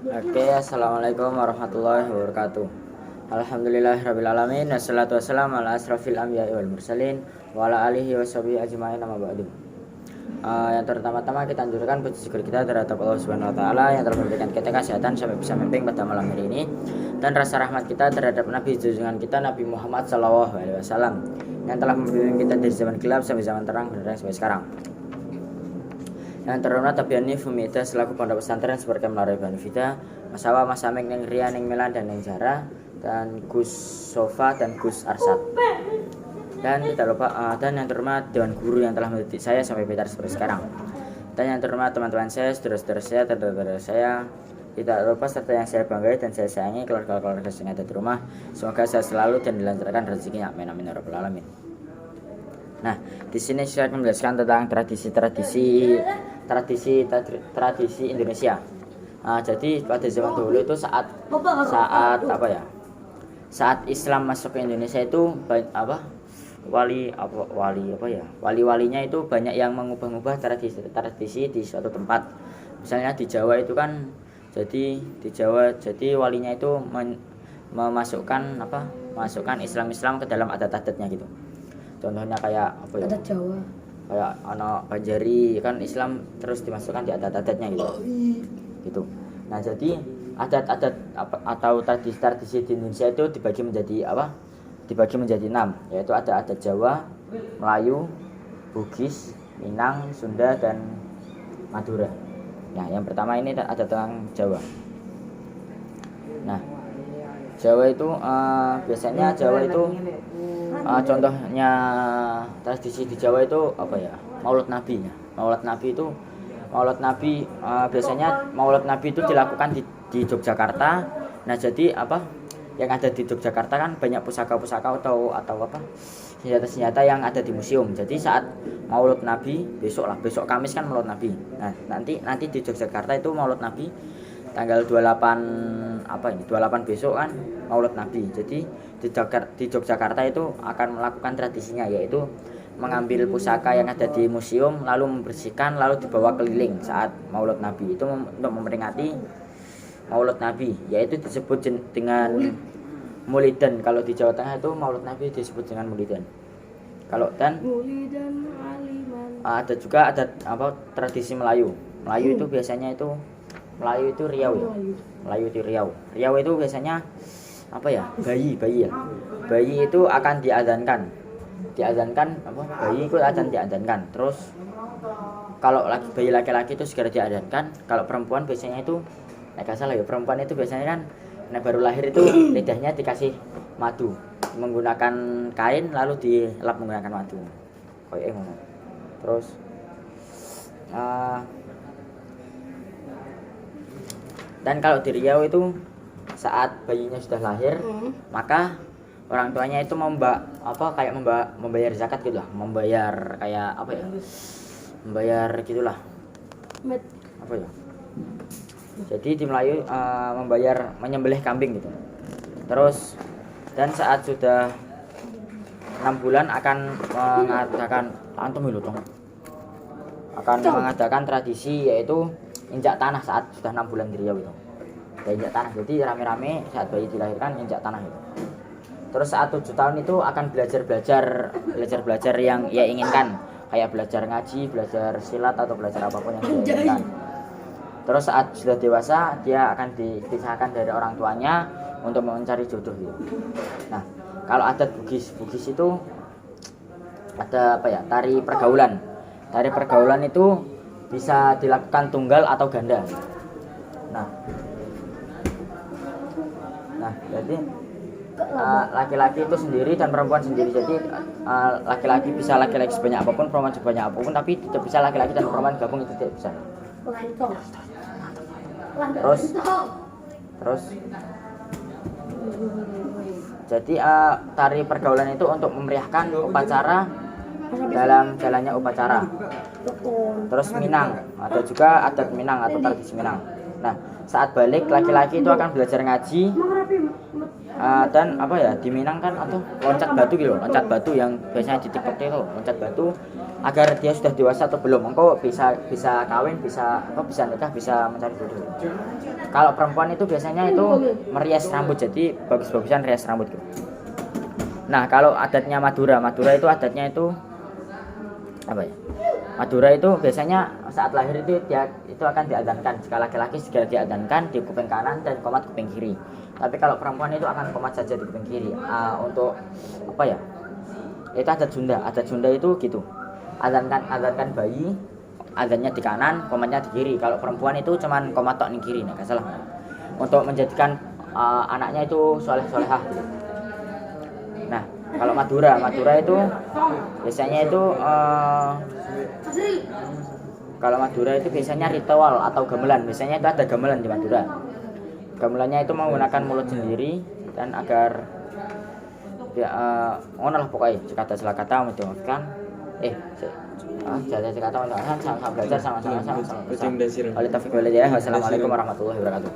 Oke, assalamualaikum warahmatullahi wabarakatuh. Alhamdulillahirrabbilalamin. Wassalatu wassalamu ala asrafil anbiya'i wal mursalin wa ala alihi wa sahbihi ajma'in amma ba'du. Yang pertama-tama kita anjurkan puji syukur kita terhadap Allah Subhanahu wa taala yang telah memberikan kita kesehatan sampai bisa memimpin pada malam hari ini, dan rasa rahmat kita terhadap Nabi junjungan kita Nabi Muhammad sallallahu alaihi wasallam yang telah membimbing kita dari zaman gelap sampai zaman terang benar sampai sekarang. Yang terhormat Tabiani Fumita selaku pondok pesantren seperti melalui Banifida, Mas Awa, Mas Amik, Neng Ria, Neng Melan, dan Neng Jara, dan Gus Sofa dan Gus Arsad. Dan tidak lupa dan yang terhormat Dewan Guru yang telah mendidik saya sampai pintar seperti sekarang. Dan yang terhormat teman-teman saya, saudara-saudara saya, saudara saya, tidak lupa serta yang saya banggai dan saya sayangi keluarga-keluarga yang ada di rumah. Semoga saya selalu dan dilancarkan rezekinya. Amin amin ya rabbal alamin. Nah, di sini saya akan menjelaskan tentang tradisi Indonesia. Jadi pada zaman dahulu itu saat Islam masuk ke Indonesia itu wali-walinya itu banyak yang mengubah-ubah tradisi di suatu tempat. Misalnya di Jawa itu kan jadi walinya itu masukkan Islam ke dalam adat-adatnya gitu. Contohnya kayak adat Jawa, kayak anak Banjari kan Islam terus dimasukkan di adat-adatnya gitu. Nah, jadi adat-adat atau tradisi di Indonesia itu dibagi menjadi 6, yaitu ada adat Jawa, Melayu, Bugis, Minang, Sunda, dan Madura. Nah, yang pertama ini ada tentang Jawa. Nah, Jawa itu biasanya contohnya tradisi di Jawa itu Maulud Nabi. Biasanya Maulud Nabi itu dilakukan di Yogyakarta. Nah, jadi yang ada di Yogyakarta kan banyak pusaka-pusaka atau senjata-senjata yang ada di museum. Jadi saat Maulud Nabi besok Kamis kan Maulud Nabi. Nah, nanti di Yogyakarta itu Maulud Nabi tanggal 28 besok kan Maulud Nabi. Jadi di Yogyakarta itu akan melakukan tradisinya, yaitu mengambil pusaka yang ada di museum lalu membersihkan lalu dibawa keliling saat Maulud Nabi. Itu untuk memperingati Maulud Nabi, yaitu disebut dengan Mulidan. Kalau di Jawa Tengah itu Maulud Nabi disebut dengan Mulidan. Ada juga tradisi Melayu. Melayu itu biasanya Melayu itu Riau ya. Melayu itu Riau. Riau itu biasanya bayi ya. Bayi itu akan diadzankan. Bayi itu akan diadzankan. Terus kalau bayi laki-laki itu segera diadzankan. Kalau perempuan biasanya itu perempuan itu biasanya kan baru lahir itu lidahnya dikasih madu menggunakan kain lalu dilap menggunakan madu. Terus dan kalau di Riau itu saat bayinya sudah lahir, maka orang tuanya itu membayar zakat gitu lah, membayar Jadi di Melayu menyembelih kambing gitu. Terus dan saat sudah 6 bulan akan mengadakan tradisi, yaitu injak tanah saat sudah 6 bulan di Riau itu. Injak tanah. Jadi rame-rame saat bayi dilahirkan injak tanah itu. Terus saat 7 tahun itu akan belajar yang ia inginkan, kayak belajar ngaji, belajar silat atau belajar apapun yang dia inginkan. Terus saat sudah dewasa dia akan dipisahkan dari orang tuanya untuk mencari jodoh gitu. Nah, kalau adat Bugis itu ada tari pergaulan. Tari pergaulan itu bisa dilakukan tunggal atau ganda. Nah, jadi laki-laki itu sendiri dan perempuan sendiri. Jadi laki-laki bisa laki-laki sebanyak apapun, perempuan sebanyak apapun, tapi tidak bisa laki-laki dan perempuan gabung, itu tidak bisa. Terus jadi tari pergaulan itu untuk memeriahkan upacara dalam jalannya upacara. Terus Minang, ada juga adat Minang atau tradisi Minang. Nah, saat balik laki-laki itu akan belajar ngaji dan di Minang kan loncat batu gitu, loncat batu yang biasanya di TikTok itu loncat batu agar dia sudah dewasa atau belum, engkau bisa kawin, bisa nikah, bisa mencari jodoh. Kalau perempuan itu biasanya itu merias rambut, jadi bagus-bagusan rias rambut gitu. Nah kalau adatnya Madura itu adatnya itu apa ya? Madura itu biasanya saat lahir itu dia itu akan diadzankan. Jika laki-laki segera diadzankan di kuping kanan dan qomat kuping kiri. Tapi kalau perempuan itu akan qomat saja di kuping kiri. Untuk apa ya? Itu adat Sunda itu gitu. Adzankan bayi, adzannya di kanan, qomatnya di kiri. Kalau perempuan itu cuman qomat tok di kiri, enggak salah. Untuk menjadikan anaknya itu soleh-solehah gitu. Nah, kalau Madura itu biasanya itu kalau Madura itu biasanya ritual atau gamelan. Biasanya itu ada gamelan di Madura. Gamelannya itu menggunakan mulut sendiri dan agar ya ngono lah pokoknya jika ada salah kata mendoakan jadi kata mendoakan sama belajar sama. Wassalamualaikum warahmatullahi wabarakatuh.